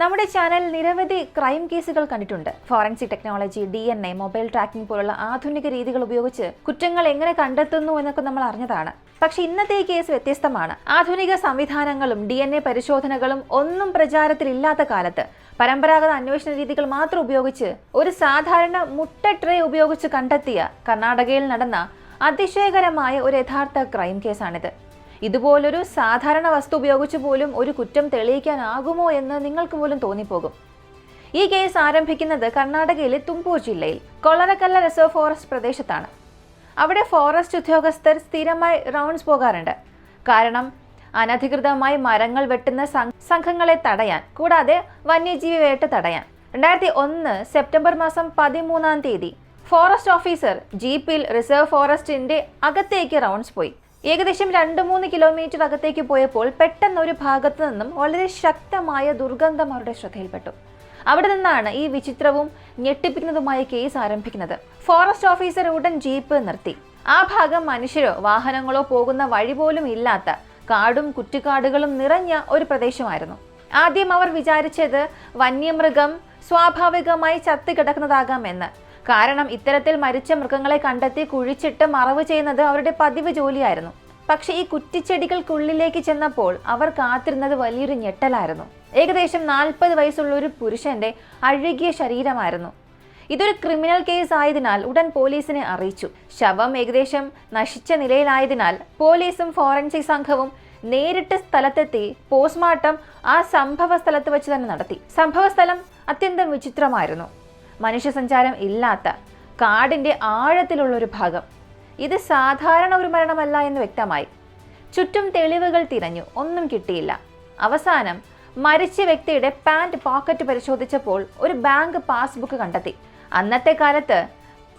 നമ്മുടെ ചാനൽ നിരവധി ക്രൈം കേസുകൾ കണ്ടിട്ടുണ്ട്. Forensic technology, DNA, mobile tracking പോലുള്ള ആധുനിക രീതികൾ ഉപയോഗിച്ച് കുറ്റങ്ങൾ എങ്ങനെ കണ്ടെത്തുന്നു എന്നൊക്കെ നമ്മൾ അറിഞ്ഞതാണ്. പക്ഷെ ഇന്നത്തെ ഈ കേസ് വ്യത്യസ്തമാണ്. ആധുനിക സംവിധാനങ്ങളും DNA പരിശോധനകളും ഒന്നും പ്രചാരത്തിലില്ലാത്ത കാലത്ത് പരമ്പരാഗത അന്വേഷണ രീതികൾ മാത്രം ഉപയോഗിച്ച് ഒരു സാധാരണ മുട്ട ട്രേ ഉപയോഗിച്ച് കണ്ടെത്തിയ കർണാടകയിൽ നടന്ന അതിശയകരമായ ഒരു യഥാർത്ഥ ക്രൈം കേസാണിത്. ഇതുപോലൊരു സാധാരണ വസ്തു ഉപയോഗിച്ച് പോലും ഒരു കുറ്റം തെളിയിക്കാനാകുമോ എന്ന് നിങ്ങൾക്ക് പോലും തോന്നിപ്പോകും. ഈ കേസ് ആരംഭിക്കുന്നത് കർണാടകയിലെ തുംകൂർ ജില്ലയിൽ കൊളരക്കല്ല റിസർവ് ഫോറസ്റ്റ് പ്രദേശത്താണ്. അവിടെ ഫോറസ്റ്റ് ഉദ്യോഗസ്ഥർ സ്ഥിരമായി റൗണ്ട്സ് പോകാറുണ്ട്. കാരണം അനധികൃതമായി മരങ്ങൾ വെട്ടുന്ന സംഘങ്ങളെ തടയാൻ, കൂടാതെ വന്യജീവി വേട്ട തടയാൻ 2001 സെപ്റ്റംബർ മാസം 13 ഫോറസ്റ്റ് ഓഫീസർ ജീപ്പിൽ റിസർവ് ഫോറസ്റ്റിന്റെ അകത്തേക്ക് റൗണ്ട്സ് പോയി. ഏകദേശം 2-3 കിലോമീറ്റർ അകത്തേക്ക് പോയപ്പോൾ പെട്ടെന്ന് ഒരു ഭാഗത്തു നിന്നും വളരെ ശക്തമായ ദുർഗന്ധം അവരുടെ ശ്രദ്ധയിൽപ്പെട്ടു. അവിടെ നിന്നാണ് ഈ വിചിത്രവും ഞെട്ടിപ്പിക്കുന്നതുമായ കേസ് ആരംഭിക്കുന്നത്. ഫോറസ്റ്റ് ഓഫീസർ ഉടൻ ജീപ്പ് നിർത്തി. ആ ഭാഗം മനുഷ്യരോ വാഹനങ്ങളോ പോകുന്ന വഴി പോലും ഇല്ലാത്ത കാടും കുറ്റിക്കാടുകളും നിറഞ്ഞ ഒരു പ്രദേശമായിരുന്നു. ആദ്യം അവർ വിചാരിച്ചത് വന്യമൃഗം സ്വാഭാവികമായി ചത്തുകിടക്കുന്നതാകാമെന്ന്. കാരണം ഇത്തരത്തിൽ മരിച്ച മൃഗങ്ങളെ കണ്ടെത്തി കുഴിച്ചിട്ട് മറവ് ചെയ്യുന്നത് അവരുടെ പതിവ് ജോലിയായിരുന്നു. പക്ഷെ ഈ കുറ്റിച്ചെടികൾക്കുള്ളിലേക്ക് ചെന്നപ്പോൾ അവർ കാത്തിരുന്നത് വലിയൊരു ഞെട്ടലായിരുന്നു. ഏകദേശം 40 വയസ്സുള്ള ഒരു പുരുഷന്റെ അഴുകിയ ശരീരമായിരുന്നു. ഇതൊരു ക്രിമിനൽ കേസ് ആയതിനാൽ ഉടൻ പോലീസിനെ അറിയിച്ചു. ശവം ഏകദേശം നശിച്ച നിലയിലായതിനാൽ പോലീസും ഫോറൻസിക് സംഘവും നേരിട്ട് സ്ഥലത്തെത്തി പോസ്റ്റ്മോർട്ടം ആ സംഭവ സ്ഥലത്ത് വെച്ച് തന്നെ നടത്തി. സംഭവ സ്ഥലം അത്യന്തം വിചിത്രമായിരുന്നു. മനുഷ്യസഞ്ചാരം ഇല്ലാത്ത കാടിന്റെ ആഴത്തിലുള്ളൊരു ഭാഗം. ഇത് സാധാരണ ഒരു മരണമല്ല എന്ന് വ്യക്തമായി. ചുറ്റും തെളിവുകൾ തിരഞ്ഞു, ഒന്നും കിട്ടിയില്ല. അവസാനം മരിച്ച വ്യക്തിയുടെ പാന്റ് പോക്കറ്റ് പരിശോധിച്ചപ്പോൾ ഒരു ബാങ്ക് പാസ്ബുക്ക് കണ്ടെത്തി. അന്നത്തെ കാലത്ത്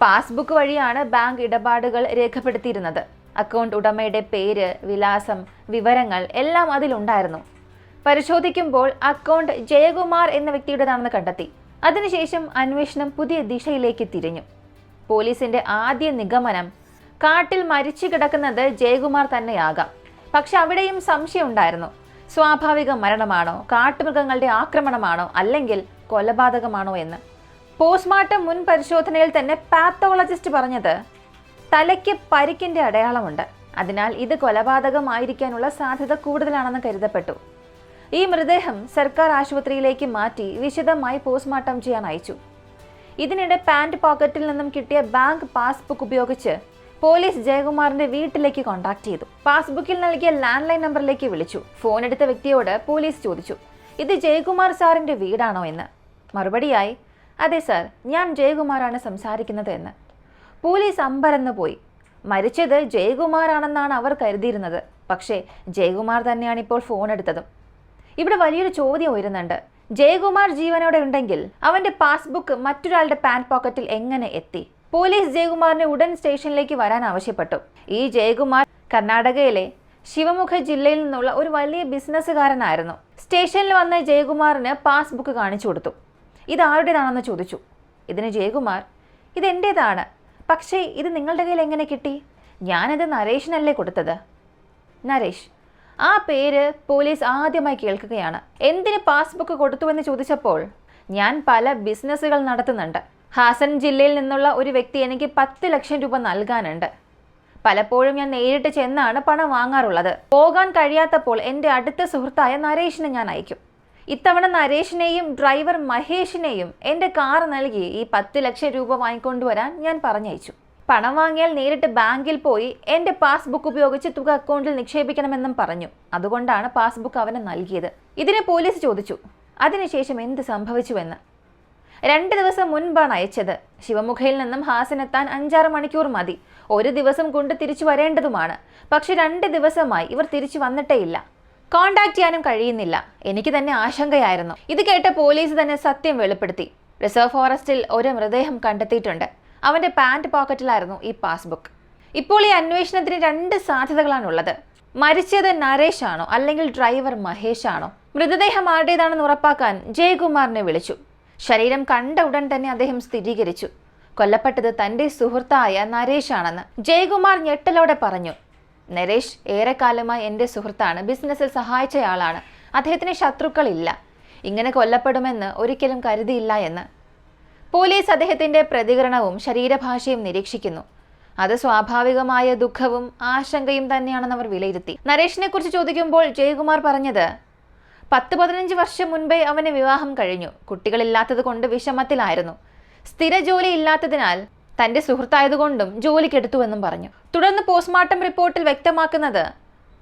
പാസ്ബുക്ക് വഴിയാണ് ബാങ്ക് ഇടപാടുകൾ രേഖപ്പെടുത്തിയിരുന്നത്. അക്കൗണ്ട് ഉടമയുടെ പേര്, വിലാസം, വിവരങ്ങൾ എല്ലാം അതിലുണ്ടായിരുന്നു. പരിശോധിക്കുമ്പോൾ അക്കൗണ്ട് ജയകുമാർ എന്ന വ്യക്തിയുടേതാണെന്ന് കണ്ടെത്തി. അതിനുശേഷം അന്വേഷണം പുതിയ ദിശയിലേക്ക് തിരിഞ്ഞു. പോലീസിന്റെ ആദ്യ നിഗമനം കാട്ടിൽ മരിച്ചു കിടക്കുന്നത് ജയകുമാർ തന്നെയാകാം. പക്ഷെ അവിടെയും സംശയം ഉണ്ടായിരുന്നു. സ്വാഭാവിക മരണമാണോ, കാട്ടുമൃഗങ്ങളുടെ ആക്രമണമാണോ, അല്ലെങ്കിൽ കൊലപാതകമാണോ എന്ന്. പോസ്റ്റ്മോർട്ടം മുൻ പരിശോധനയിൽ തന്നെ പാത്തോളജിസ്റ്റ് പറഞ്ഞത് തലയ്ക്ക് പരിക്കിന്റെ അടയാളമുണ്ട്. അതിനാൽ ഇത് കൊലപാതകമായിരിക്കാനുള്ള സാധ്യത കൂടുതലാണെന്ന് കരുതപ്പെട്ടു. ഈ മൃതദേഹം സർക്കാർ ആശുപത്രിയിലേക്ക് മാറ്റി വിശദമായി പോസ്റ്റ്മോർട്ടം ചെയ്യാൻ അയച്ചു. ഇതിനിടെ പാന്റ് പോക്കറ്റിൽ നിന്നും കിട്ടിയ ബാങ്ക് പാസ്ബുക്ക് ഉപയോഗിച്ച് പോലീസ് ജയകുമാറിന്റെ വീട്ടിലേക്ക് കോൺടാക്ട് ചെയ്തു. പാസ്ബുക്കിൽ നൽകിയ ലാൻഡ് ലൈൻ നമ്പറിലേക്ക് വിളിച്ചു. ഫോൺ എടുത്ത വ്യക്തിയോട് പോലീസ് ചോദിച്ചു, ഇത് ജയകുമാർ സാറിന്റെ വീടാണോ എന്ന്. മറുപടിയായി, അതെ സാർ, ഞാൻ ജയകുമാറാണ് സംസാരിക്കുന്നത് എന്ന്. പോലീസ് അമ്പരന്ന് പോയി. മരിച്ചത് ജയകുമാറാണെന്നാണ് അവർ കരുതിയിരുന്നത്. പക്ഷേ ജയകുമാർ തന്നെയാണ് ഇപ്പോൾ ഫോൺ എടുത്തതും. ഇവിടെ വലിയൊരു ചോദ്യം ഉയരുന്നുണ്ട്. ജയകുമാർ ജീവനോടെ ഉണ്ടെങ്കിൽ അവന്റെ പാസ്ബുക്ക് മറ്റൊരാളുടെ പാന്റ് പോക്കറ്റിൽ എങ്ങനെ എത്തി? പോലീസ് ജയകുമാറിനെ ഉടൻ സ്റ്റേഷനിലേക്ക് വരാൻ ആവശ്യപ്പെട്ടു. ഈ ജയകുമാർ കർണാടകയിലെ ശിവമുഖ ജില്ലയിൽ നിന്നുള്ള ഒരു വലിയ ബിസിനസ്സുകാരനായിരുന്നു. സ്റ്റേഷനിൽ വന്ന ജയകുമാറിന് പാസ്ബുക്ക് കാണിച്ചു കൊടുത്തു. ഇത് ആരുടേതാണെന്ന് ചോദിച്ചു. ഇതിന് ജയകുമാർ, ഇത് എന്റേതാണ്, പക്ഷേ ഇത് നിങ്ങളുടെ കയ്യിൽ എങ്ങനെ കിട്ടി? ഞാനത് നരേഷിനല്ലേ കൊടുത്തത്. നരേഷ്, ആ പേര് പോലീസ് ആദ്യമായി കേൾക്കുകയാണ്. എന്തിന് പാസ്ബുക്ക് കൊടുത്തുവെന്ന് ചോദിച്ചപ്പോൾ, ഞാൻ പല ബിസിനസ്സുകൾ നടത്തുന്നുണ്ട്. ഹാസൻ ജില്ലയിൽ നിന്നുള്ള ഒരു വ്യക്തി എനിക്ക് 10 ലക്ഷം രൂപ നൽകാനുണ്ട്. പലപ്പോഴും ഞാൻ നേരിട്ട് ചെന്നാണ് പണം വാങ്ങാറുള്ളത്. പോകാൻ കഴിയാത്തപ്പോൾ എൻ്റെ അടുത്ത സുഹൃത്തായ നരേഷിനെ ഞാൻ അയക്കും. ഇത്തവണ നരേഷിനെയും ഡ്രൈവർ മഹേഷിനെയും എൻ്റെ കാർ നൽകി ഈ 10 ലക്ഷം രൂപ വാങ്ങിക്കൊണ്ടുവരാൻ ഞാൻ പറഞ്ഞയച്ചു. പണം വാങ്ങിയാൽ നേരിട്ട് ബാങ്കിൽ പോയി എൻ്റെ പാസ്ബുക്ക് ഉപയോഗിച്ച് തുക അക്കൗണ്ടിൽ നിക്ഷേപിക്കണമെന്നും പറഞ്ഞു. അതുകൊണ്ടാണ് പാസ്ബുക്ക് അവന് നൽകിയത്. ഇതിനെ പോലീസ് ചോദിച്ചു, അതിനുശേഷം എന്ത് സംഭവിച്ചുവെന്ന്. 2 ദിവസം മുൻപാണ് അയച്ചത്. ശിവമുഖയിൽ നിന്നും ഹാസനെത്താൻ 5-6 മണിക്കൂർ മതി. ഒരു ദിവസം കൊണ്ട് തിരിച്ചു വരേണ്ടതുമാണ്. പക്ഷെ 2 ദിവസമായി ഇവർ തിരിച്ചു വന്നിട്ടേയില്ല. കോണ്ടാക്ട് ചെയ്യാനും കഴിയുന്നില്ല. എനിക്ക് തന്നെ ആശങ്കയായിരുന്നു. ഇത് കേട്ട പോലീസ് തന്നെ സത്യം വെളിപ്പെടുത്തി. റിസർവ് ഫോറസ്റ്റിൽ ഒരു മൃതദേഹം കണ്ടെത്തിയിട്ടുണ്ട്. അവന്റെ പാന്റ് പോക്കറ്റിലായിരുന്നു ഈ പാസ്ബുക്ക്. ഇപ്പോൾ ഈ അന്വേഷണത്തിന് 2 സാധ്യതകളാണുള്ളത്. മരിച്ചത് നരേഷ് ആണോ, അല്ലെങ്കിൽ ഡ്രൈവർ മഹേഷ് ആണോ? മൃതദേഹം ആരുടേതാണെന്ന് ഉറപ്പാക്കാൻ ജയകുമാറിനെ വിളിച്ചു. ശരീരം കണ്ട ഉടൻ തന്നെ അദ്ദേഹം സ്ഥിരീകരിച്ചു, കൊല്ലപ്പെട്ടത് തന്റെ സുഹൃത്തായ നരേഷ് ആണെന്ന്. ജയകുമാർ ഞെട്ടലോടെ പറഞ്ഞു, നരേഷ് ഏറെക്കാലമായി എൻ്റെ സുഹൃത്താണ്, ബിസിനസ്സിൽ സഹായിച്ചയാളാണ്. അദ്ദേഹത്തിന് ശത്രുക്കളില്ല. ഇങ്ങനെ കൊല്ലപ്പെടുമെന്ന് ഒരിക്കലും കരുതിയില്ല എന്ന്. പോലീസ് അദ്ദേഹത്തിന്റെ പ്രതികരണവും ശരീരഭാഷയും നിരീക്ഷിക്കുന്നു. അത് സ്വാഭാവികമായ ദുഃഖവും ആശങ്കയും തന്നെയാണെന്ന് അവർ വിലയിരുത്തി. നരേഷിനെ കുറിച്ച് ചോദിക്കുമ്പോൾ ജയകുമാർ പറഞ്ഞത്, 10-15 വർഷം മുൻപേ അവന് വിവാഹം കഴിഞ്ഞു. കുട്ടികളില്ലാത്തത് കൊണ്ട് വിഷമത്തിലായിരുന്നു. സ്ഥിര ജോലി ഇല്ലാത്തതിനാൽ തന്റെ സുഹൃത്തായതുകൊണ്ടും ജോലിക്കെടുത്തുവെന്നും പറഞ്ഞു. തുടർന്ന് പോസ്റ്റ്മോർട്ടം റിപ്പോർട്ടിൽ വ്യക്തമാക്കുന്നത്,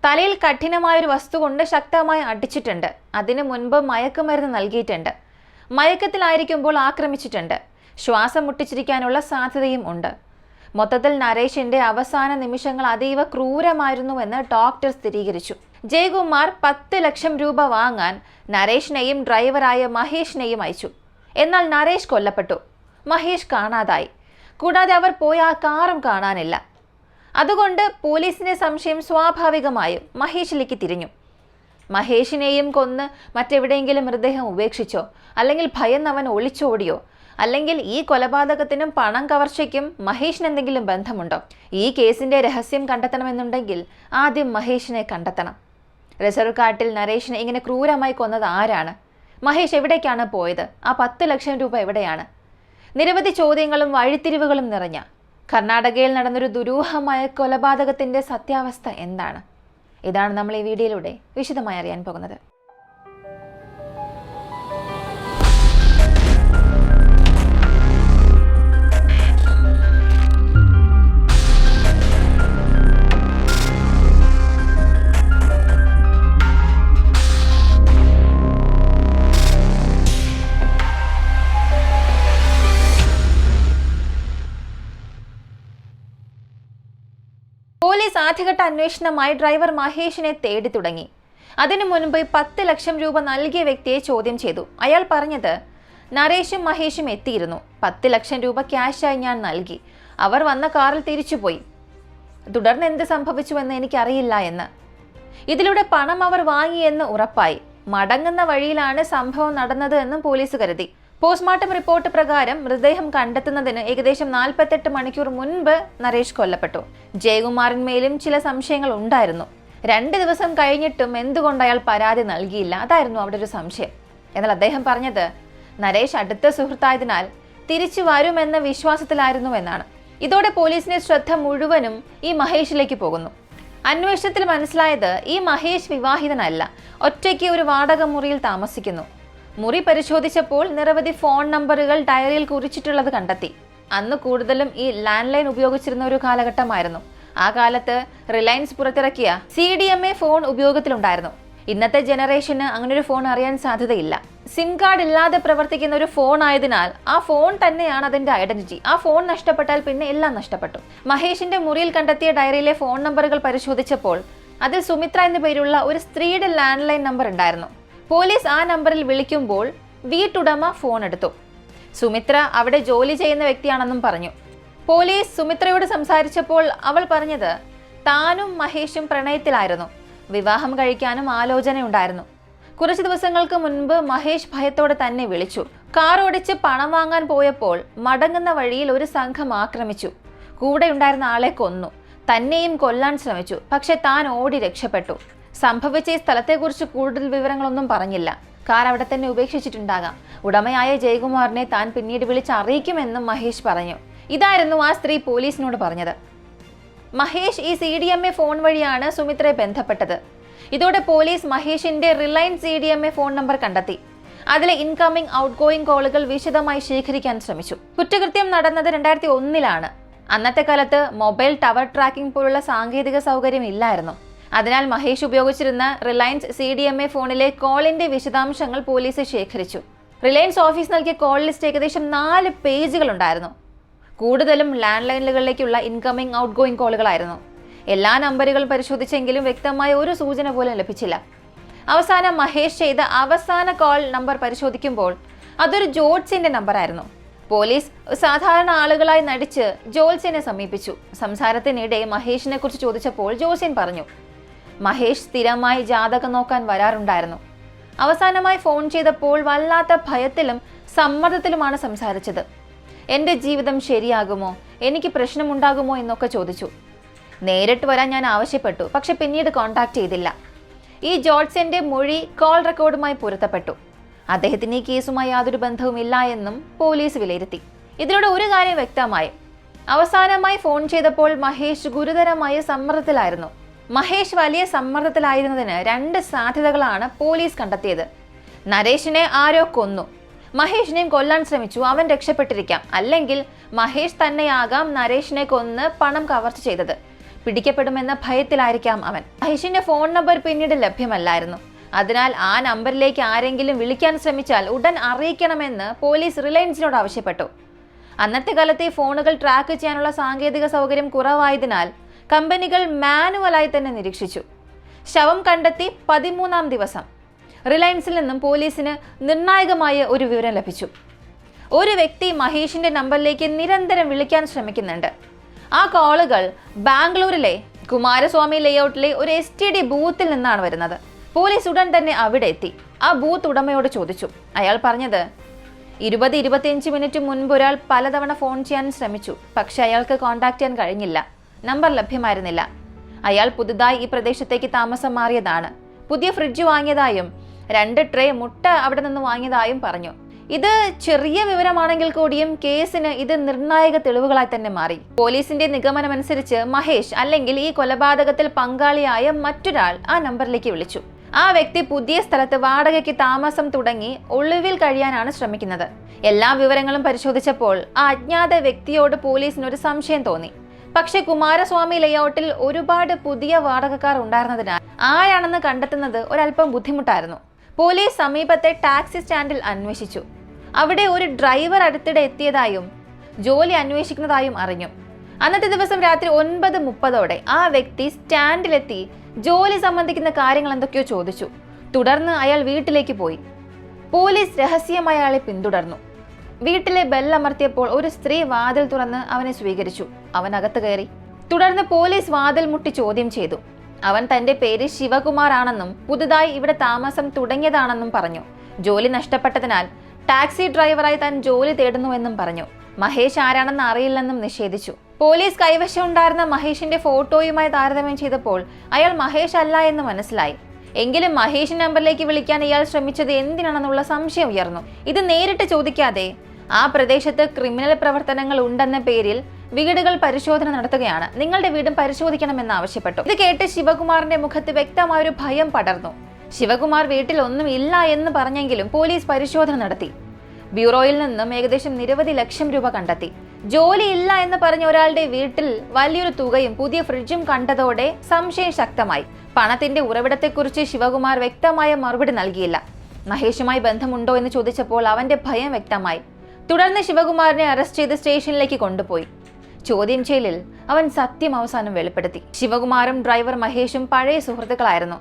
തലയിൽ കഠിനമായൊരു വസ്തു കൊണ്ട് ശക്തമായി അടിച്ചിട്ടുണ്ട്. അതിനു മുൻപ് മയക്കുമരുന്ന് നൽകിയിട്ടുണ്ട്. മയക്കത്തിലായിരിക്കുമ്പോൾ ആക്രമിച്ചിട്ടുണ്ട്. ശ്വാസം മുട്ടിച്ചിരിക്കാനുള്ള സാധ്യതയും ഉണ്ട്. മൊത്തത്തിൽ നരേഷിന്റെ അവസാന നിമിഷങ്ങൾ അതീവ ക്രൂരമായിരുന്നുവെന്ന് ഡോക്ടർ സ്ഥിരീകരിച്ചു. ജയകുമാർ 10 ലക്ഷം രൂപ വാങ്ങാൻ നരേഷിനെയും ഡ്രൈവറായ മഹേഷിനെയും അയച്ചു. എന്നാൽ നരേഷ് കൊല്ലപ്പെട്ടു. മഹേഷ് കാണാതായി. കൂടാതെ അവർ പോയ ആ കാറും കാണാനില്ല. അതുകൊണ്ട് പോലീസിന്റെ സംശയം സ്വാഭാവികമായും മഹേഷിലേക്ക് തിരിഞ്ഞു. മഹേഷിനെയും കൊന്ന് മറ്റെവിടെയെങ്കിലും മൃതദേഹം ഉപേക്ഷിച്ചോ, അല്ലെങ്കിൽ ഭയന്നവൻ ഒളിച്ചോടിയോ, അല്ലെങ്കിൽ ഈ കൊലപാതകത്തിനും പണം കവർച്ചയ്ക്കും മഹേഷിന് എന്തെങ്കിലും ബന്ധമുണ്ടോ? ഈ കേസിന്റെ രഹസ്യം കണ്ടെത്തണമെന്നുണ്ടെങ്കിൽ ആദ്യം മഹേഷിനെ കണ്ടെത്തണം. റിസർവ് കാട്ടിൽ നരേഷിനെ ഇങ്ങനെ ക്രൂരമായി കൊന്നത് ആരാണ്? മഹേഷ് എവിടേക്കാണ് പോയത്? ആ 10 ലക്ഷം രൂപ എവിടെയാണ്? നിരവധി ചോദ്യങ്ങളും വഴിത്തിരിവുകളും നിറഞ്ഞ കർണാടകയിൽ നടന്നൊരു ദുരൂഹമായ കൊലപാതകത്തിന്റെ സത്യാവസ്ഥ എന്താണ്? ഇതാണ് നമ്മൾ ഈ വീഡിയോയിലൂടെ വിശദമായി അറിയാൻ പോകുന്നത്. പോലീസ് ആദ്യഘട്ട അന്വേഷണമായി ഡ്രൈവർ മഹേഷിനെ തേടി തുടങ്ങി. അതിനു മുൻപ് 10 ലക്ഷം രൂപ നൽകിയ വ്യക്തിയെ ചോദ്യം ചെയ്തു. അയാൾ പറഞ്ഞത്, നരേഷും മഹേഷും എത്തിയിരുന്നു. 10 ലക്ഷം രൂപ ക്യാഷായി ഞാൻ നൽകി. അവർ വന്ന കാറിൽ തിരിച്ചുപോയി. തുടർന്ന് എന്ത് സംഭവിച്ചുവെന്ന് എനിക്കറിയില്ല എന്ന്. ഇതിലൂടെ പണം അവർ വാങ്ങിയെന്ന് ഉറപ്പായി. മടങ്ങുന്ന വഴിയിലാണ് സംഭവം നടന്നത് എന്നും പോലീസ് കരുതി. പോസ്റ്റ്മോർട്ടം റിപ്പോർട്ട് പ്രകാരം മൃതദേഹം കണ്ടെത്തുന്നതിന് ഏകദേശം 48 മണിക്കൂർ മുൻപ് നരേഷ് കൊല്ലപ്പെട്ടു. ജയകുമാറിന്മേലും ചില സംശയങ്ങൾ ഉണ്ടായിരുന്നു. 2 ദിവസം കഴിഞ്ഞിട്ടും എന്തുകൊണ്ട് അയാൾ പരാതി നൽകിയില്ല? അതായിരുന്നു അവിടെ ഒരു സംശയം. എന്നാൽ അദ്ദേഹം പറഞ്ഞത്, നരേഷ് അടുത്ത സുഹൃത്തായതിനാൽ തിരിച്ചു വരുമെന്ന വിശ്വാസത്തിലായിരുന്നുവെന്നാണ്. ഇതോടെ പോലീസിന്റെ ശ്രദ്ധ മുഴുവനും ഈ മഹേഷിലേക്ക് പോകുന്നു. അന്വേഷണത്തിൽ മനസ്സിലായത്, ഈ മഹേഷ് വിവാഹിതനല്ല. ഒറ്റയ്ക്ക് ഒരു വാടക മുറിയിൽ താമസിക്കുന്നു. മുറി പരിശോധിച്ചപ്പോൾ നിരവധി ഫോൺ നമ്പറുകൾ ഡയറിയിൽ കുറിച്ചിട്ടുള്ളത് കണ്ടെത്തി. അന്ന് കൂടുതലും ഈ ലാൻഡ് ലൈൻ ഉപയോഗിച്ചിരുന്ന ഒരു കാലഘട്ടമായിരുന്നു. ആ കാലത്ത് റിലയൻസ് പുറത്തിറക്കിയ CDMA ഫോൺ ഉപയോഗത്തിലുണ്ടായിരുന്നു. ഇന്നത്തെ ജനറേഷന് അങ്ങനൊരു ഫോൺ അറിയാൻ സാധ്യതയില്ല. സിം കാർഡ് ഇല്ലാതെ പ്രവർത്തിക്കുന്ന ഒരു ഫോൺ ആയതിനാൽ ആ ഫോൺ തന്നെയാണ് അതിന്റെ ഐഡന്റിറ്റി. ആ ഫോൺ നഷ്ടപ്പെട്ടാൽ പിന്നെ എല്ലാം നഷ്ടപ്പെട്ടു. മഹേഷിന്റെ മുറിയിൽ കണ്ടെത്തിയ ഡയറിയിലെ ഫോൺ നമ്പറുകൾ പരിശോധിച്ചപ്പോൾ അതിൽ സുമിത്ര എന്ന പേരുള്ള ഒരു സ്ത്രീയുടെ ലാൻഡ് ലൈൻ നമ്പർ ഉണ്ടായിരുന്നു. പോലീസ് ആ നമ്പറിൽ വിളിക്കുമ്പോൾ വീട്ടുടമ ഫോൺ എടുത്തു. സുമിത്ര അവിടെ ജോലി ചെയ്യുന്ന വ്യക്തിയാണെന്നും പറഞ്ഞു. പോലീസ് സുമിത്രയോട് സംസാരിച്ചപ്പോൾ അവൾ പറഞ്ഞത്, താനും മഹേഷും പ്രണയത്തിലായിരുന്നു. വിവാഹം കഴിക്കാനും ആലോചനയുണ്ടായിരുന്നു. കുറച്ച് ദിവസങ്ങൾക്ക് മുൻപ് മഹേഷ് ഭയത്തോടെ തന്നെ വിളിച്ചു. കാർ ഓടിച്ച് പണം വാങ്ങാൻ പോയപ്പോൾ മടങ്ങുന്ന വഴിയിൽ ഒരു സംഘം ആക്രമിച്ചു. കൂടെ ഉണ്ടായിരുന്ന ആളെ കൊന്നു. തന്നെയും കൊല്ലാൻ ശ്രമിച്ചു. പക്ഷെ താൻ ഓടി രക്ഷപ്പെട്ടു. സംഭവിച്ച ഈ സ്ഥലത്തെക്കുറിച്ച് കൂടുതൽ വിവരങ്ങളൊന്നും പറഞ്ഞില്ല. കാർ അവിടെ തന്നെ ഉപേക്ഷിച്ചിട്ടുണ്ടാകാം. ഉടമയായ ജയകുമാറിനെ താൻ പിന്നീട് വിളിച്ച് അറിയിക്കുമെന്നും മഹേഷ് പറഞ്ഞു. ഇതായിരുന്നു ആ സ്ത്രീ പോലീസിനോട് പറഞ്ഞത്. മഹേഷ് ഈ CDMA ഫോൺ വഴിയാണ് സുമിത്രയെ ബന്ധപ്പെട്ടത്. ഇതോടെ പോലീസ് മഹേഷിന്റെ റിലയൻസ് CDMA ഫോൺ നമ്പർ കണ്ടെത്തി. അതിലെ ഇൻകമിംഗ് ഔട്ട് ഗോയിങ് കോളുകൾ വിശദമായി ശേഖരിക്കാൻ ശ്രമിച്ചു. കുറ്റകൃത്യം നടന്നത് 2001 അന്നത്തെ കാലത്ത് മൊബൈൽ ടവർ ട്രാക്കിംഗ് പോലുള്ള സാങ്കേതിക സൗകര്യം ഇല്ലായിരുന്നു. അതിനാൽ മഹേഷ് ഉപയോഗിച്ചിരുന്ന റിലയൻസ് CDMA ഫോണിലെ കോളിന്റെ വിശദാംശങ്ങൾ പോലീസ് ശേഖരിച്ചു. റിലയൻസ് ഓഫീസ് നൽകിയ കോൾ ലിസ്റ്റ് ഏകദേശം 4 പേജുകൾ ഉണ്ടായിരുന്നു. കൂടുതലും ലാൻഡ് ലൈനുകളിലേക്കുള്ള ഇൻകമിംഗ് ഔട്ട് ഗോയിങ് കോളുകളായിരുന്നു. എല്ലാ നമ്പറുകളും പരിശോധിച്ചെങ്കിലും വ്യക്തമായ ഒരു സൂചന പോലും ലഭിച്ചില്ല. അവസാനം മഹേഷ് ചെയ്ത അവസാന കോൾ നമ്പർ പരിശോധിക്കുമ്പോൾ അതൊരു ജോത്സ്യന്റെ നമ്പറായിരുന്നു. പോലീസ് സാധാരണ ആളുകളായി നടിച്ച് ജോത്സ്യനെ സമീപിച്ചു. സംസാരത്തിനിടെ മഹേഷിനെ കുറിച്ച് ചോദിച്ചപ്പോൾ ജോത്സ്യൻ പറഞ്ഞു, മഹേഷ് സ്ഥിരമായി ജാതകം നോക്കാൻ വരാറുണ്ടായിരുന്നു. അവസാനമായി ഫോൺ ചെയ്തപ്പോൾ വല്ലാത്ത ഭയത്തിലും സമ്മർദ്ദത്തിലുമാണ് സംസാരിച്ചത്. എൻ്റെ ജീവിതം ശരിയാകുമോ, എനിക്ക് പ്രശ്നമുണ്ടാകുമോ എന്നൊക്കെ ചോദിച്ചു. നേരിട്ട് വരാൻ ഞാൻ ആവശ്യപ്പെട്ടു, പക്ഷെ പിന്നീട് കോൺടാക്ട് ചെയ്തില്ല. ഈ ജോത്സ്യന്റെ മൊഴി കോൾ റെക്കോർഡുമായി പൊരുത്തപ്പെട്ടു. അദ്ദേഹത്തിന് ഈ കേസുമായി യാതൊരു ബന്ധവുമില്ല എന്നും പോലീസ് വിലയിരുത്തി. ഇതിലൂടെ ഒരു കാര്യം വ്യക്തമായി. അവസാനമായി ഫോൺ ചെയ്തപ്പോൾ മഹേഷ് ഗുരുതരമായ സമ്മർദ്ദത്തിലായിരുന്നു. മഹേഷ് വലിയ സമ്മർദ്ദത്തിലായിരുന്നതിന് 2 സാധ്യതകളാണ് പോലീസ് കണ്ടെത്തിയത്. നരേഷിനെ ആരോ കൊന്നു, മഹേഷിനെയും കൊല്ലാൻ ശ്രമിച്ചു, അവൻ രക്ഷപ്പെട്ടിരിക്കാം. അല്ലെങ്കിൽ മഹേഷ് തന്നെയാകാം നരേഷിനെ കൊന്ന് പണം കവർച്ച ചെയ്തത്. പിടിക്കപ്പെടുമെന്ന ഭയത്തിലായിരിക്കാം അവൻ. മഹേഷിന്റെ ഫോൺ നമ്പർ പിന്നീട് ലഭ്യമല്ലായിരുന്നു. അതിനാൽ ആ നമ്പറിലേക്ക് ആരെങ്കിലും വിളിക്കാൻ ശ്രമിച്ചാൽ ഉടൻ അറിയിക്കണമെന്ന് പോലീസ് റിലയൻസിനോട് ആവശ്യപ്പെട്ടു. അന്നത്തെ കാലത്തെ ഫോണുകൾ ട്രാക്ക് ചെയ്യാനുള്ള സാങ്കേതിക സൗകര്യം കുറവായതിനാൽ കമ്പനികൾ മാനുവലായി തന്നെ നിരീക്ഷിച്ചു. ശവം കണ്ടെത്തി 13-ാം ദിവസം റിലയൻസിൽ നിന്നും പോലീസിന് നിർണായകമായ ഒരു വിവരം ലഭിച്ചു. ഒരു വ്യക്തി മഹേഷിന്റെ നമ്പറിലേക്ക് നിരന്തരം വിളിക്കാൻ ശ്രമിക്കുന്നുണ്ട്. ആ കോളുകൾ ബാംഗ്ലൂരിലെ കുമാരസ്വാമി ലേഔട്ടിലെ ഒരു STD ബൂത്തിൽ നിന്നാണ് വരുന്നത്. പോലീസ് ഉടൻ തന്നെ അവിടെ എത്തി. ആ ബൂത്ത് ഉടമയോട് ചോദിച്ചു. അയാൾ പറഞ്ഞത് 20-25 മിനിറ്റ് മുൻപ് ഒരാൾ പലതവണ ഫോൺ ചെയ്യാൻ ശ്രമിച്ചു. പക്ഷെ അയാൾക്ക് കോൺടാക്ട് ചെയ്യാൻ കഴിഞ്ഞില്ല. നമ്പർ ലഭ്യമായിരുന്നില്ല. അയാൾ പുതുതായി ഈ പ്രദേശത്തേക്ക് താമസം മാറിയതാണ്. പുതിയ ഫ്രിഡ്ജ് വാങ്ങിയതായും 2 ട്രേ മുട്ട അവിടെ നിന്ന് വാങ്ങിയതായും പറഞ്ഞു. ഇത് ചെറിയ വിവരമാണെങ്കിൽ കൂടിയും കേസിന് ഇത് നിർണായക തെളിവുകളായി തന്നെ മാറി. പോലീസിന്റെ നിഗമനമനുസരിച്ച് മഹേഷ് അല്ലെങ്കിൽ ഈ കൊലപാതകത്തിൽ പങ്കാളിയായ മറ്റൊരാൾ ആ നമ്പറിലേക്ക് വിളിച്ചു. ആ വ്യക്തി പുതിയ സ്ഥലത്ത് വാടകയ്ക്ക് താമസം തുടങ്ങി ഒളിവിൽ കഴിയാനാണ് ശ്രമിക്കുന്നത്. എല്ലാ വിവരങ്ങളും പരിശോധിച്ചപ്പോൾ ആ അജ്ഞാത വ്യക്തിയോട് പോലീസിനൊരു സംശയം തോന്നി. പക്ഷെ കുമാരസ്വാമി ലേഔട്ടിൽ ഒരുപാട് പുതിയ വാടകക്കാർ ഉണ്ടായിരുന്നതിനാൽ ആരാണെന്ന് കണ്ടെത്തുന്നത് ഒരല്പം ബുദ്ധിമുട്ടായിരുന്നു. പോലീസ് സമീപത്തെ ടാക്സി സ്റ്റാൻഡിൽ അന്വേഷിച്ചു. അവിടെ ഒരു ഡ്രൈവർ അടുത്തിടെ എത്തിയതായും ജോലി അന്വേഷിക്കുന്നതായും അറിഞ്ഞു. അന്നത്തെ ദിവസം രാത്രി 9:30 ആ വ്യക്തി സ്റ്റാൻഡിലെത്തി ജോലി സംബന്ധിക്കുന്ന കാര്യങ്ങൾ എന്തൊക്കെയോ ചോദിച്ചു. തുടർന്ന് അയാൾ വീട്ടിലേക്ക് പോയി. പോലീസ് രഹസ്യമായി അയാളെ പിന്തുടർന്നു. വീട്ടിലെ ബെല്ലമർത്തിയപ്പോൾ ഒരു സ്ത്രീ വാതിൽ തുറന്ന് അവനെ സ്വീകരിച്ചു. അവൻ അകത്ത് കയറി. തുടർന്ന് പോലീസ് വാതിൽ മുട്ടി ചോദ്യം ചെയ്തു. അവൻ തന്റെ പേര് ശിവകുമാർ ആണെന്നും പുതുതായി ഇവിടെ താമസം തുടങ്ങിയതാണെന്നും പറഞ്ഞു. ജോലി നഷ്ടപ്പെട്ടതിനാൽ ടാക്സി ഡ്രൈവറായി താൻ ജോലി തേടുന്നുവെന്നും പറഞ്ഞു. മഹേഷ് ആരാണെന്ന് അറിയില്ലെന്നും നിഷേധിച്ചു. പോലീസ് കൈവശം ഉണ്ടായിരുന്ന മഹേഷിന്റെ ഫോട്ടോയുമായി താരതമ്യം ചെയ്തപ്പോൾ അയാൾ മഹേഷ് അല്ല എന്ന് മനസ്സിലായി. എങ്കിലും മഹേഷ് നമ്പറിലേക്ക് വിളിക്കാൻ ഇയാൾ ശ്രമിച്ചത് എന്തിനാണെന്നുള്ള സംശയം ഉയർന്നു. ഇത് നേരിട്ട് ചോദിക്കാതെ ആ പ്രദേശത്ത് ക്രിമിനൽ പ്രവർത്തനങ്ങൾ ഉണ്ടെന്ന പേരിൽ വീടുകൾ പരിശോധന നടത്തുകയാണ്, നിങ്ങളുടെ വീടും പരിശോധിക്കണമെന്ന് ആവശ്യപ്പെട്ടു. ഇത് കേട്ട് ശിവകുമാറിന്റെ മുഖത്ത് വ്യക്തമായൊരു ഭയം പടർന്നു. ശിവകുമാർ വീട്ടിൽ ഒന്നും ഇല്ല എന്ന് പറഞ്ഞെങ്കിലും പോലീസ് പരിശോധന നടത്തി. ബ്യൂറോയിൽ നിന്നും ഏകദേശം നിരവധി ലക്ഷം രൂപ കണ്ടെത്തി. ജോലി ഇല്ല എന്ന് പറഞ്ഞ ഒരാളുടെ വീട്ടിൽ വലിയൊരു തുകയും പുതിയ ഫ്രിഡ്ജും കണ്ടതോടെ സംശയം ശക്തമായി. പണത്തിന്റെ ഉറവിടത്തെക്കുറിച്ച് ശിവകുമാർ വ്യക്തമായ മറുപടി നൽകിയില്ല. മഹേഷുമായി ബന്ധമുണ്ടോ എന്ന് ചോദിച്ചപ്പോൾ അവന്റെ ഭയം വ്യക്തമായി. തുടർന്ന് ശിവകുമാറിനെ അറസ്റ്റ് ചെയ്ത് സ്റ്റേഷനിലേക്ക് കൊണ്ടുപോയി. ചോദ്യം ചെയ്യലിൽ അവൻ സത്യം അവസാനം വെളിപ്പെടുത്തി. ശിവകുമാറും ഡ്രൈവർ മഹേഷും പഴയ സുഹൃത്തുക്കളായിരുന്നു.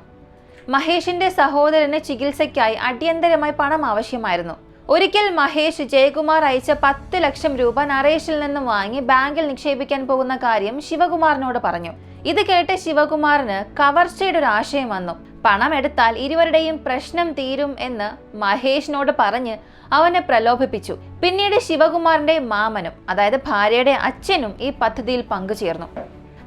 മഹേഷിന്റെ സഹോദരന് ചികിത്സയ്ക്കായി അടിയന്തരമായി പണം ആവശ്യമായിരുന്നു. ഒരിക്കൽ മഹേഷ് ജയകുമാർ അയച്ച 10 ലക്ഷം രൂപ നരേഷിൽ നിന്നും വാങ്ങി ബാങ്കിൽ നിക്ഷേപിക്കാൻ പോകുന്ന കാര്യം ശിവകുമാറിനോട് പറഞ്ഞു. ഇത് കേട്ട് ശിവകുമാറിന് കവർച്ചയുടെ ഒരു ആശയം വന്നു. പണം എടുത്താൽ ഇരുവരുടെയും പ്രശ്നം തീരും എന്ന് മഹേഷിനോട് പറഞ്ഞ് അവനെ പ്രലോഭിപ്പിച്ചു. പിന്നീട് ശിവകുമാറിന്റെ മാമനും, അതായത് ഭാര്യയുടെ അച്ഛനും ഈ പദ്ധതിയിൽ പങ്കുചേർന്നു.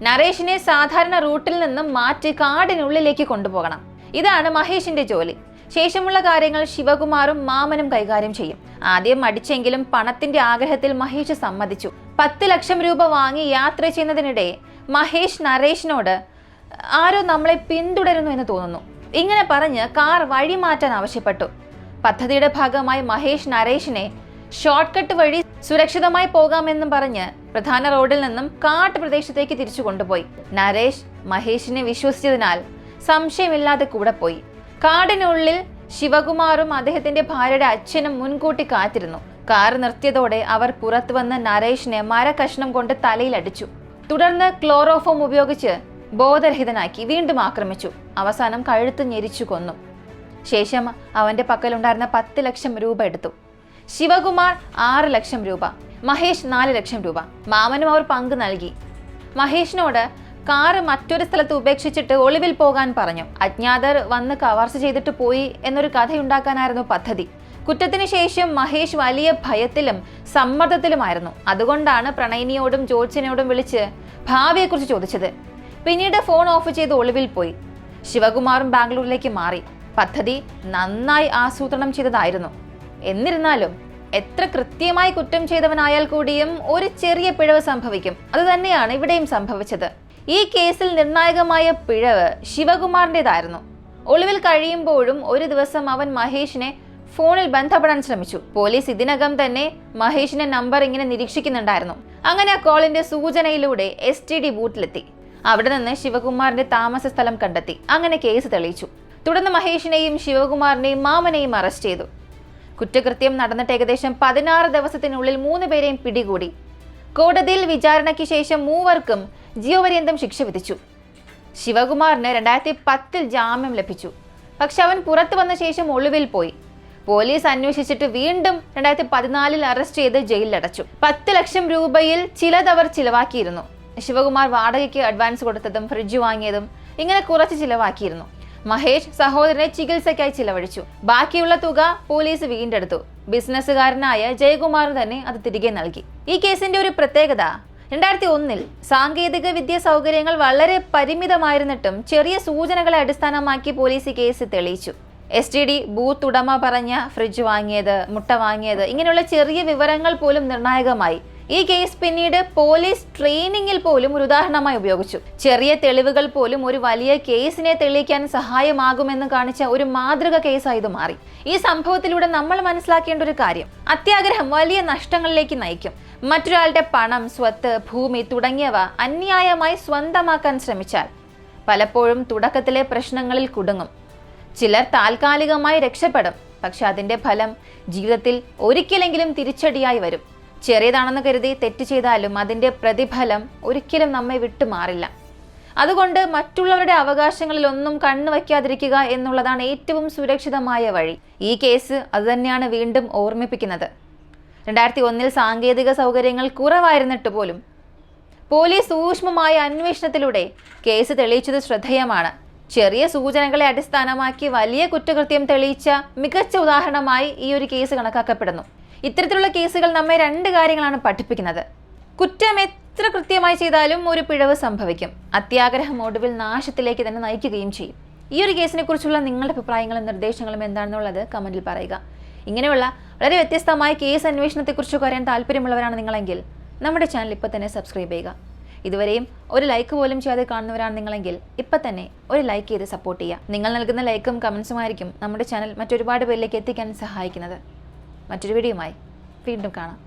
നരേഷിനെ സാധാരണ റൂട്ടിൽ നിന്നും മാറ്റി കാടിനുള്ളിലേക്ക് കൊണ്ടുപോകണം. ഇതാണ് മഹേഷിന്റെ ജോലി. ശേഷമുള്ള കാര്യങ്ങൾ ശിവകുമാറും മാമനും കൈകാര്യം ചെയ്യും. ആദ്യം മടിച്ചെങ്കിലും പണത്തിന്റെ ആഗ്രഹത്തിൽ മഹേഷ് സമ്മതിച്ചു. 10 ലക്ഷം രൂപ വാങ്ങി യാത്ര ചെയ്യുന്നതിനിടെ മഹേഷ് നരേഷിനോട് ആരോ നമ്മളെ പിന്തുടരുന്നു എന്ന് തോന്നുന്നു ഇങ്ങനെ പറഞ്ഞ് കാർ വഴിമാറ്റാൻ ആവശ്യപ്പെട്ടു. പദ്ധതിയുടെ ഭാഗമായി മഹേഷ് നരേഷിനെ ഷോർട്ട് കട്ട് വഴി സുരക്ഷിതമായി പോകാമെന്നും പറഞ്ഞ് പ്രധാന റോഡിൽ നിന്നും കാട്ടുപ്രദേശത്തേക്ക് തിരിച്ചു കൊണ്ടുപോയി. നരേഷ് മഹേഷിനെ വിശ്വസിച്ചതിനാൽ സംശയമില്ലാതെ കൂടെ പോയി. കാടിനുള്ളിൽ ശിവകുമാറും അദ്ദേഹത്തിന്റെ ഭാര്യയുടെ അച്ഛനും മുൻകൂട്ടി കാത്തിരുന്നു. കാർ നിർത്തിയതോടെ അവർ പുറത്തു വന്ന് നരേഷിനെ മരക്കഷ്ണം കൊണ്ട് തലയിൽ അടിച്ചു. തുടർന്ന് ക്ലോറോഫോം ഉപയോഗിച്ച് ബോധരഹിതനാക്കി വീണ്ടും ആക്രമിച്ചു. അവസാനം കഴുത്ത് ഞെരിച്ചു കൊന്നു. ശേഷം അവന്റെ പക്കലുണ്ടായിരുന്ന 10 ലക്ഷം രൂപ എടുത്തു. ശിവകുമാർ 6 ലക്ഷം രൂപ, മഹേഷ് 4 ലക്ഷം രൂപ. മാമനും അവർ പങ്ക് നൽകി. മഹേഷിനോട് കാറ് മറ്റൊരു സ്ഥലത്ത് ഉപേക്ഷിച്ചിട്ട് ഒളിവിൽ പോകാൻ പറഞ്ഞു. അജ്ഞാതർ വന്ന് കവർച്ച ചെയ്തിട്ട് പോയി എന്നൊരു കഥയുണ്ടാക്കാനായിരുന്നു പദ്ധതി. കുറ്റത്തിന് ശേഷം മഹേഷ് വലിയ ഭയത്തിലും സമ്മർദ്ദത്തിലുമായിരുന്നു. അതുകൊണ്ടാണ് പ്രണയിനിയോടും ജ്യോത്സ്യനോടും വിളിച്ച് ഭാവിയെക്കുറിച്ച് ചോദിച്ചത്. പിന്നീട് ഫോൺ ഓഫ് ചെയ്ത് ഒളിവിൽ പോയി. ശിവകുമാറും ബാംഗ്ലൂരിലേക്ക് മാറി. പദ്ധതി നന്നായി ആസൂത്രണം ചെയ്തതായിരുന്നു. എന്നിരുന്നാലും എത്ര കൃത്യമായി കുറ്റം ചെയ്തവനായാൽ കൂടിയും ഒരു ചെറിയ പിഴവ് സംഭവിക്കും. അതുതന്നെയാണ് ഇവിടെയും സംഭവിച്ചത്. ഈ കേസിൽ നിർണായകമായ പിഴവ് ശിവകുമാറിൻ്റെതായിരുന്നു. ഒളിവിൽ കഴിയുമ്പോഴും ഒരു ദിവസം അവൻ മഹേഷിനെ ഫോണിൽ ബന്ധപ്പെടാൻ ശ്രമിച്ചു. പോലീസ് ഇതിനകം തന്നെ മഹേഷിന്റെ നമ്പർ ഇങ്ങനെ നിരീക്ഷിക്കുന്നുണ്ടായിരുന്നു. അങ്ങനെ ആ കോളിന്റെ സൂചനയിലൂടെ STD ബൂത്തിലെത്തി. അവിടെ നിന്ന് ശിവകുമാറിന്റെ താമസ സ്ഥലം കണ്ടെത്തി. അങ്ങനെ കേസ് തെളിയിച്ചു. തുടർന്ന് മഹേഷിനെയും ശിവകുമാറിനെയും മാമനെയും അറസ്റ്റ് ചെയ്തു. കുറ്റകൃത്യം നടന്നിട്ട് ഏകദേശം 16 ദിവസത്തിനുള്ളിൽ 3 പേരെയും പിടികൂടി. കോടതിയിൽ വിചാരണയ്ക്ക് ശേഷം മൂവർക്കും ജീവപര്യന്തം ശിക്ഷ വിധിച്ചു. ശിവകുമാറിന് 2010 ജാമ്യം ലഭിച്ചു. പക്ഷെ അവൻ പുറത്തു വന്ന ശേഷം ഒളിവിൽ പോയി. പോലീസ് അന്വേഷിച്ചിട്ട് വീണ്ടും 2014 അറസ്റ്റ് ചെയ്ത് ജയിലിലടച്ചു. 10 ലക്ഷം രൂപയിൽ ചിലത് അവർ ചിലവാക്കിയിരുന്നു. ശിവകുമാർ വാടകയ്ക്ക് അഡ്വാൻസ് കൊടുത്തതും ഫ്രിഡ്ജ് വാങ്ങിയതും ഇങ്ങനെ കുറച്ച് ചിലവാക്കിയിരുന്നു. മഹേഷ് സഹോദരനെ ചികിത്സയ്ക്കായി ചിലവഴിച്ചു. ബാക്കിയുള്ള തുക പോലീസ് വീണ്ടെടുത്തു. ബിസിനസ്സുകാരനായ ജയകുമാർ തന്നെ അത് തിരികെ നൽകി. ഈ കേസിന്റെ ഒരു പ്രത്യേകത, 2001 സാങ്കേതിക വിദ്യ സൗകര്യങ്ങൾ വളരെ പരിമിതമായിരുന്നിട്ടും ചെറിയ സൂചനകളെ അടിസ്ഥാനമാക്കി പോലീസ് ഈ കേസ് തെളിയിച്ചു. STD ബൂത്ത് ഉടമ പറഞ്ഞ ഫ്രിഡ്ജ് വാങ്ങിയത്, മുട്ട വാങ്ങിയത്, ഇങ്ങനെയുള്ള ചെറിയ വിവരങ്ങൾ പോലും നിർണായകമായി. ഈ കേസ് പിന്നീട് പോലീസ് ട്രെയിനിങ്ങിൽ പോലും ഒരു ഉദാഹരണമായി ഉപയോഗിച്ചു. ചെറിയ തെളിവുകൾ പോലും ഒരു വലിയ കേസിനെ തെളിയിക്കാൻ സഹായമാകുമെന്ന് കാണിച്ച ഒരു മാതൃക കേസായി ഇത് മാറി. ഈ സംഭവത്തിലൂടെ നമ്മൾ മനസ്സിലാക്കേണ്ട ഒരു കാര്യം, അത്യാഗ്രഹം വലിയ നഷ്ടങ്ങളിലേക്ക് നയിക്കും. മറ്റൊരാളുടെ പണം, സ്വത്ത്, ഭൂമി തുടങ്ങിയവ അന്യായമായി സ്വന്തമാക്കാൻ ശ്രമിച്ചാൽ പലപ്പോഴും തുടക്കത്തിലെ പ്രശ്നങ്ങളിൽ കുടുങ്ങും. ചിലർ താൽക്കാലികമായി രക്ഷപ്പെടും, പക്ഷെ അതിന്റെ ഫലം ജീവിതത്തിൽ ഒരിക്കലെങ്കിലും തിരിച്ചടിയായി വരും. ചെറിയതാണെന്ന് കരുതി തെറ്റ് ചെയ്താലും അതിന്റെ പ്രതിഫലം ഒരിക്കലും നമ്മെ വിട്ടുമാറില്ല. അതുകൊണ്ട് മറ്റുള്ളവരുടെ അവകാശങ്ങളിലൊന്നും കണ്ണുവയ്ക്കാതിരിക്കുക എന്നുള്ളതാണ് ഏറ്റവും സുരക്ഷിതമായ വഴി. ഈ കേസ് അതുതന്നെയാണ് വീണ്ടും ഓർമ്മിപ്പിക്കുന്നത്. 2001 സാങ്കേതിക സൗകര്യങ്ങൾ കുറവായിരുന്നിട്ട് പോലും പോലീസ് സൂക്ഷ്മമായ അന്വേഷണത്തിലൂടെ കേസ് തെളിയിച്ചത് ശ്രദ്ധേയമാണ്. ചെറിയ സൂചനകളെ അടിസ്ഥാനമാക്കി വലിയ കുറ്റകൃത്യം തെളിയിച്ച മികച്ച ഉദാഹരണമായി ഈ ഒരു കേസ് കണക്കാക്കപ്പെടുന്നു. ഇത്തരത്തിലുള്ള കേസുകൾ നമ്മെ 2 കാര്യങ്ങളാണ് പഠിപ്പിക്കുന്നത്. കുറ്റം എത്ര കൃത്യമായി ചെയ്താലും ഒരു പിഴവ് സംഭവിക്കും. അത്യാഗ്രഹം ഒടുവിൽ നാശത്തിലേക്ക് തന്നെ നയിക്കുകയും ചെയ്യും. ഈ ഒരു കേസിനെ കുറിച്ചുള്ള നിങ്ങളുടെ അഭിപ്രായങ്ങളും നിർദ്ദേശങ്ങളും എന്താണെന്നുള്ളത് കമന്റിൽ പറയുക. ഇങ്ങനെയുള്ള വളരെ വ്യത്യസ്തമായ കേസ് അന്വേഷണത്തെക്കുറിച്ചൊക്കെ അറിയാൻ താല്പര്യമുള്ളവരാണ് നിങ്ങളെങ്കിൽ നമ്മുടെ ചാനൽ ഇപ്പോൾ തന്നെ സബ്സ്ക്രൈബ് ചെയ്യുക. ഇതുവരെയും ഒരു ലൈക്ക് പോലും ചെയ്യാതെ കാണുന്നവരാണ് നിങ്ങളെങ്കിൽ ഇപ്പം തന്നെ ഒരു ലൈക്ക് ചെയ്ത് സപ്പോർട്ട് ചെയ്യുക. നിങ്ങൾ നൽകുന്ന ലൈക്കും കമൻസുമായിരിക്കും നമ്മുടെ ചാനൽ മറ്റൊരുപാട് പേരിലേക്ക് എത്തിക്കാൻ സഹായിക്കുന്നത്. മറ്റൊരു വീഡിയോയുമായി വീണ്ടും കാണാം.